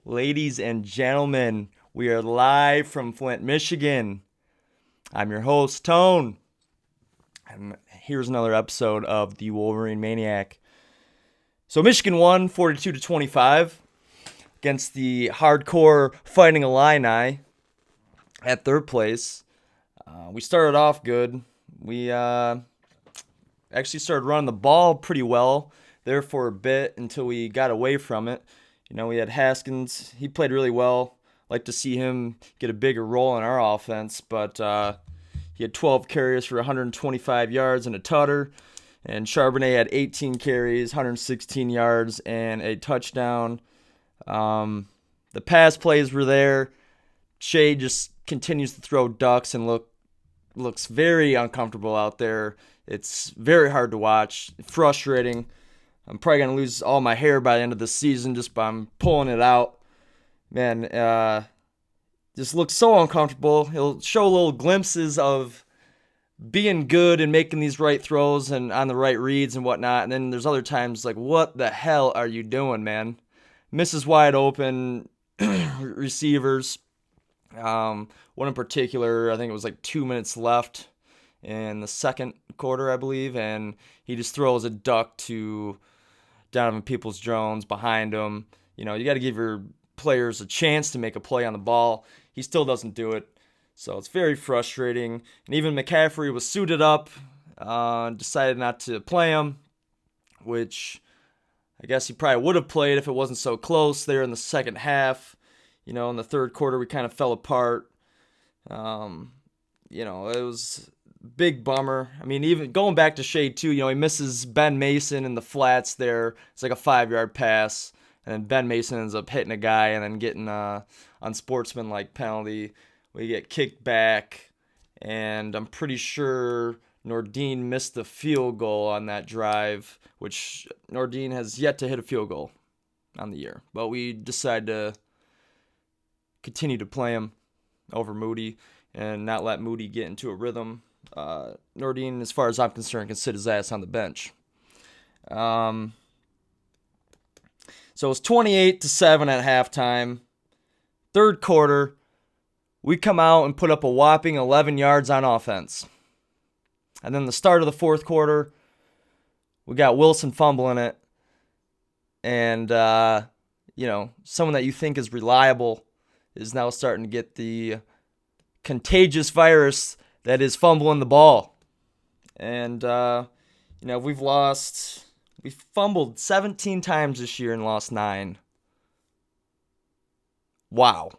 Ladies and gentlemen, we are live from Flint, Michigan. I'm your host, Tone. And here's another episode of the WolverineManiac. So Michigan won 42-25 against the hardcore Fighting Illini at third place. We started off good. We actually started running the ball pretty well there for a bit until we got away from it. We had Haskins. He played really well. Like to see him get a bigger role in our offense, but he had 12 carries for 125 yards and a tutter. And Charbonnet had 18 carries, 116 yards, and a touchdown. The pass plays were there. Shea just continues to throw ducks and looks very uncomfortable out there. It's very hard to watch, frustrating. I'm probably going to lose all my hair by the end of the season just by pulling it out. Man, just looks so uncomfortable. He'll show little glimpses of being good and making these right throws and on the right reads and whatnot. And then there's other times like, what the hell are you doing, man? Misses wide open receivers. One in particular, I think it was like 2 minutes left in the second quarter, I believe. And he just throws a duck to Donovan Peoples-Jones behind him. You got to give your players a chance to make a play on the ball. He still doesn't do it. So it's very frustrating. And even McCaffrey was suited up, decided not to play him, which I guess he probably would have played if it wasn't so close there in the second half. In the third quarter, we kind of fell apart. It was a big bummer. I mean, even going back to Shea, too, he misses Ben Mason in the flats there. It's like a 5-yard pass. And then Ben Mason ends up hitting a guy and then getting unsportsmanlike penalty. We get kicked back. And I'm pretty sure Nordine missed the field goal on that drive, which Nordine has yet to hit a field goal on the year. But we decided to continue to play him over Moody and not let Moody get into a rhythm. Nordine, as far as I'm concerned, can sit his ass on the bench. So it's 28-7 at halftime. Third quarter, we come out and put up a whopping 11 yards on offense. And then the start of the fourth quarter, we got Wilson fumbling it. And, someone that you think is reliable is now starting to get the contagious virus that is fumbling the ball. And, we've fumbled 17 times this year and lost 9. Wow.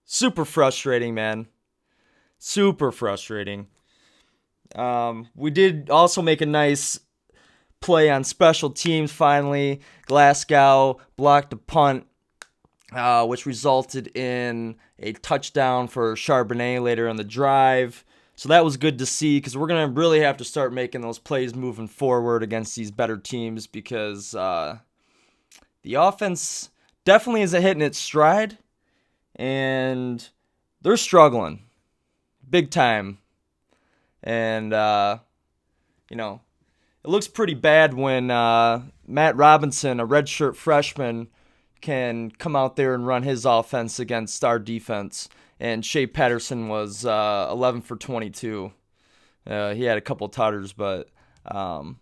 Super frustrating, man. Super frustrating. We did also make a nice play on special teams finally. Glasgow blocked a punt, which resulted in a touchdown for Charbonnet later in the drive. So that was good to see because we're going to really have to start making those plays moving forward against these better teams because the offense definitely isn't hitting its stride and they're struggling big time. And, it looks pretty bad when Matt Robinson, a redshirt freshman, can come out there and run his offense against our defense. And Shea Patterson was 11 for 22. He had a couple tutters, but, can't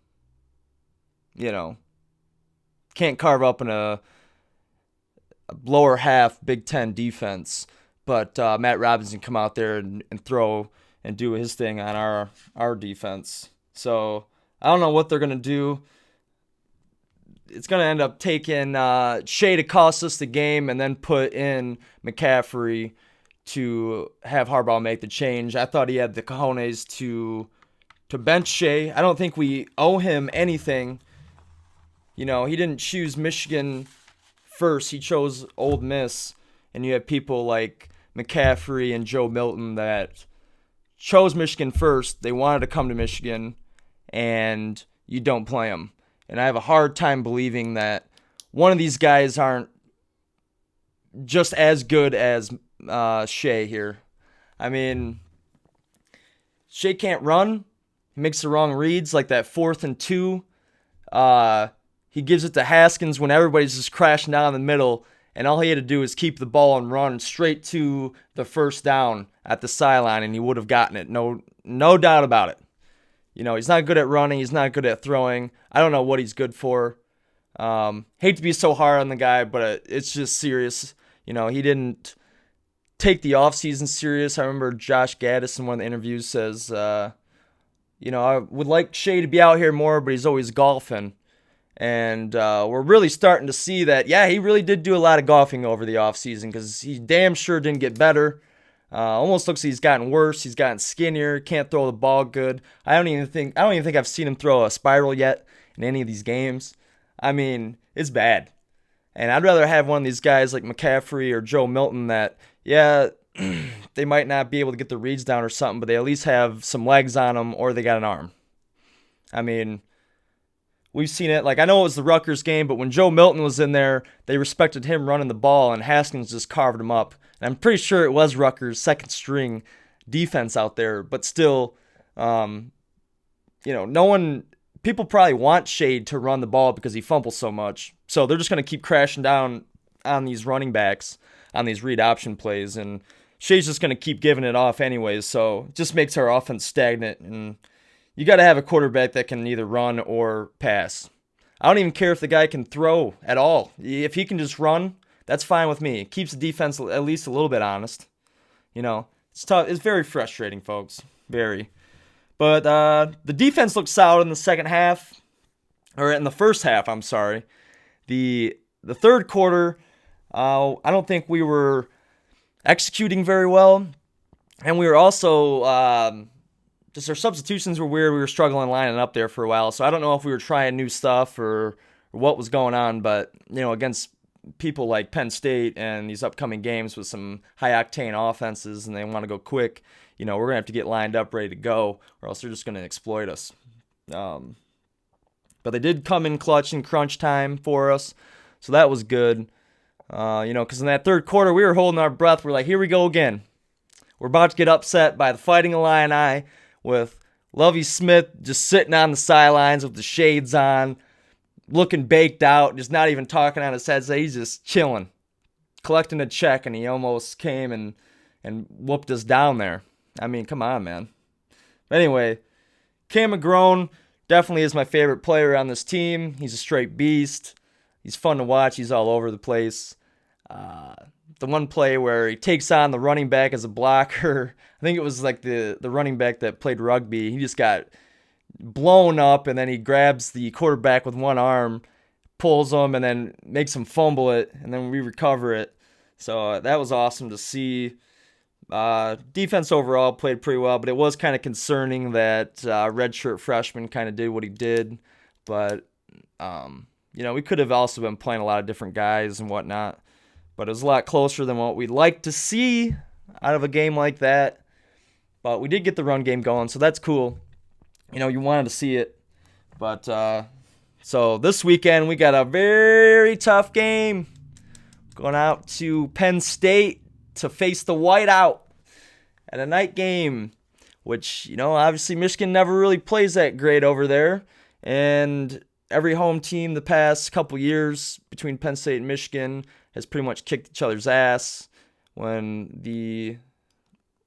carve up in a lower half Big Ten defense. But Matt Robinson come out there and throw and do his thing on our defense. So I don't know what they're going to do. It's going to end up taking Shea to cost us the game and then put in McCaffrey to have Harbaugh make the change. I thought he had the cojones to bench Shea. I don't think we owe him anything. He didn't choose Michigan first. He chose Ole Miss. And you have people like McCaffrey and Joe Milton that chose Michigan first. They wanted to come to Michigan, and you don't play them. And I have a hard time believing that one of these guys aren't just as good as Shea here. I mean, Shea can't run. He makes the wrong reads, like that 4th and 2. he gives it to Haskins when everybody's just crashing down the middle, and all he had to do is keep the ball and run straight to the first down at the sideline, and he would have gotten it. No doubt about it. He's not good at running. He's not good at throwing. I don't know what he's good for. Hate to be so hard on the guy, but it's just serious. He didn't take the offseason serious. I remember Josh Gaddis in one of the interviews says, I would like Shea to be out here more, but he's always golfing. And we're really starting to see that, yeah, he really did do a lot of golfing over the offseason because he damn sure didn't get better. Almost looks like he's gotten worse. He's gotten skinnier. Can't throw the ball good. I don't even think I've seen him throw a spiral yet in any of these games. I mean, it's bad. And I'd rather have one of these guys like McCaffrey or Joe Milton that, yeah, they might not be able to get the reads down or something, but they at least have some legs on them or they got an arm. I mean, we've seen it. Like, I know it was the Rutgers game, but when Joe Milton was in there, they respected him running the ball, and Haskins just carved him up. And I'm pretty sure it was Rutgers' second string defense out there, but still, people probably want Shade to run the ball because he fumbles so much. So they're just going to keep crashing down on these running backs, on these read option plays, and Shade's just going to keep giving it off anyways. So it just makes our offense stagnant, and you got to have a quarterback that can either run or pass. I don't even care if the guy can throw at all. If he can just run, that's fine with me. It keeps the defense at least a little bit honest. It's tough. It's very frustrating, folks. Very. But the defense looked solid in the second half, or in the first half, I'm sorry. The third quarter, I don't think we were executing very well. And we were also, just our substitutions were weird. We were struggling lining up there for a while. So I don't know if we were trying new stuff or what was going on. But, against people like Penn State and these upcoming games with some high-octane offenses and they want to go quick, we're going to have to get lined up ready to go or else they're just going to exploit us. But they did come in clutch in crunch time for us, so that was good. Because in that third quarter, we were holding our breath. We're like, here we go again. We're about to get upset by the Fighting Illini with Lovie Smith just sitting on the sidelines with the shades on, looking baked out, just not even talking on his headset. He's just chilling, collecting a check, and he almost came and whooped us down there. I mean, come on, man. But anyway, Cam McGrone definitely is my favorite player on this team. He's a straight beast. He's fun to watch. He's all over the place. The one play where he takes on the running back as a blocker, I think it was like the running back that played rugby. He just got blown up, and then he grabs the quarterback with one arm, pulls him, and then makes him fumble it, and then we recover it. So that was awesome to see. Defense overall played pretty well, but it was kind of concerning that redshirt freshman kind of did what he did. But, we could have also been playing a lot of different guys and whatnot. But it was a lot closer than what we'd like to see out of a game like that. But we did get the run game going, so that's cool. You wanted to see it. But, so this weekend we got a very tough game. Going out to Penn State to face the whiteout at a night game, which, obviously Michigan never really plays that great over there. And every home team the past couple years between Penn State and Michigan has pretty much kicked each other's ass when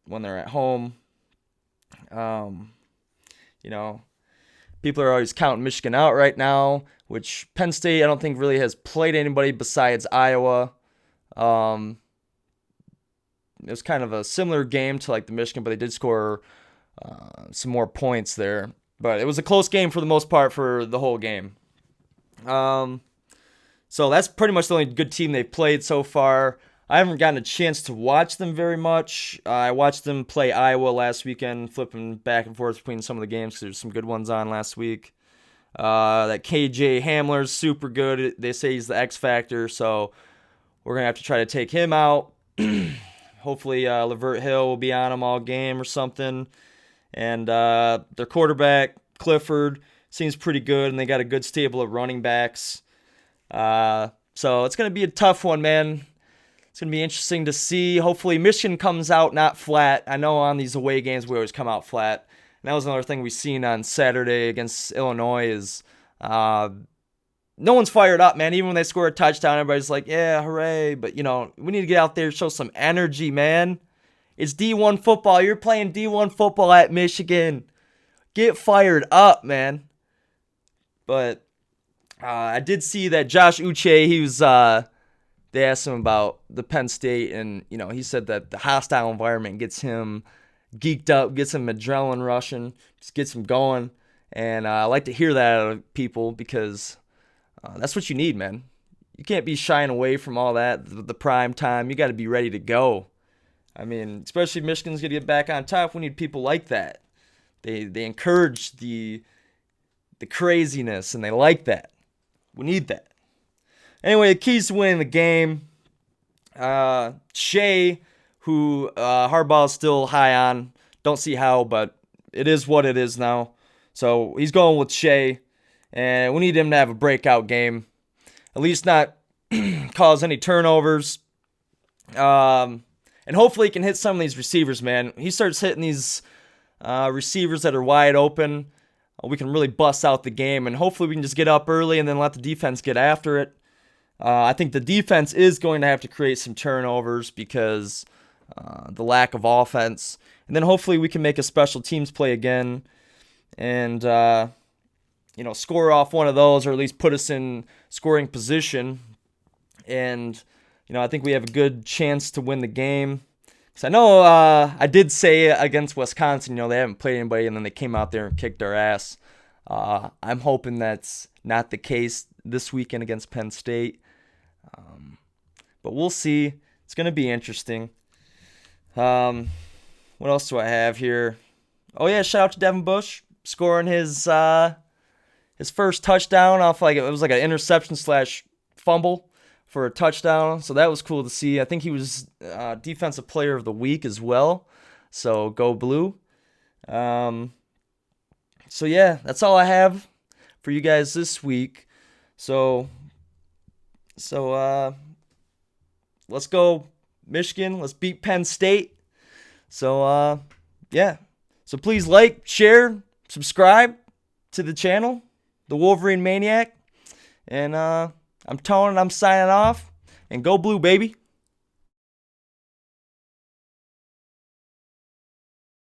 they're at home. People are always counting Michigan out right now, which Penn State I don't think really has played anybody besides Iowa. It was kind of a similar game to like the Michigan, but they did score some more points there. But it was a close game for the most part for the whole game. So that's pretty much the only good team they've played so far. I haven't gotten a chance to watch them very much. I watched them play Iowa last weekend, flipping back and forth between some of the games because there's some good ones on last week. That KJ Hamler's super good. They say he's the X Factor, so we're going to have to try to take him out. Hopefully Lavert Hill will be on him all game or something. And their quarterback, Clifford, seems pretty good, and they got a good stable of running backs. So it's going to be a tough one, man. It's going to be interesting to see. Hopefully Michigan comes out not flat. I know on these away games we always come out flat. And that was another thing we seen on Saturday against Illinois is no one's fired up, man. Even when they score a touchdown, everybody's like, yeah, hooray. But, you know, we need to get out there and show some energy, man. It's D1 football. You're playing D1 football at Michigan. Get fired up, man. But I did see that Josh Uche, they asked him about the Penn State, and, you know, he said that the hostile environment gets him geeked up, gets him adrenaline rushing, just gets him going. And I like to hear that out of people because that's what you need, man. You can't be shying away from all that, the prime time. You got to be ready to go. I mean, especially if Michigan's going to get back on top, we need people like that. They encourage the craziness, and they like that. We need that. Anyway, the keys to winning the game. Shea, who Harbaugh's still high on. Don't see how, but it is what it is now. So he's going with Shea, and we need him to have a breakout game. At least not cause any turnovers. And hopefully he can hit some of these receivers, man. He starts hitting these receivers that are wide open. We can really bust out the game, and hopefully we can just get up early and then let the defense get after it. I think the defense is going to have to create some turnovers because the lack of offense. And then hopefully we can make a special teams play again and, score off one of those, or at least put us in scoring position. And, I think we have a good chance to win the game. Because I know I did say against Wisconsin, they haven't played anybody, and then they came out there and kicked our ass. I'm hoping that's not the case this weekend against Penn State. But we'll see. It's going to be interesting. What else do I have here? Oh, yeah, shout out to Devin Bush scoring his first touchdown off it was like an interception / fumble for a touchdown. So that was cool to see. I think he was Defensive Player of the Week as well. So go Blue. So yeah, that's all I have for you guys this week. So let's go Michigan. Let's beat Penn State. So yeah. So please like, share, subscribe to the channel, the Wolverine Maniac. And I'm Tone, and I'm signing off. And go Blue, baby.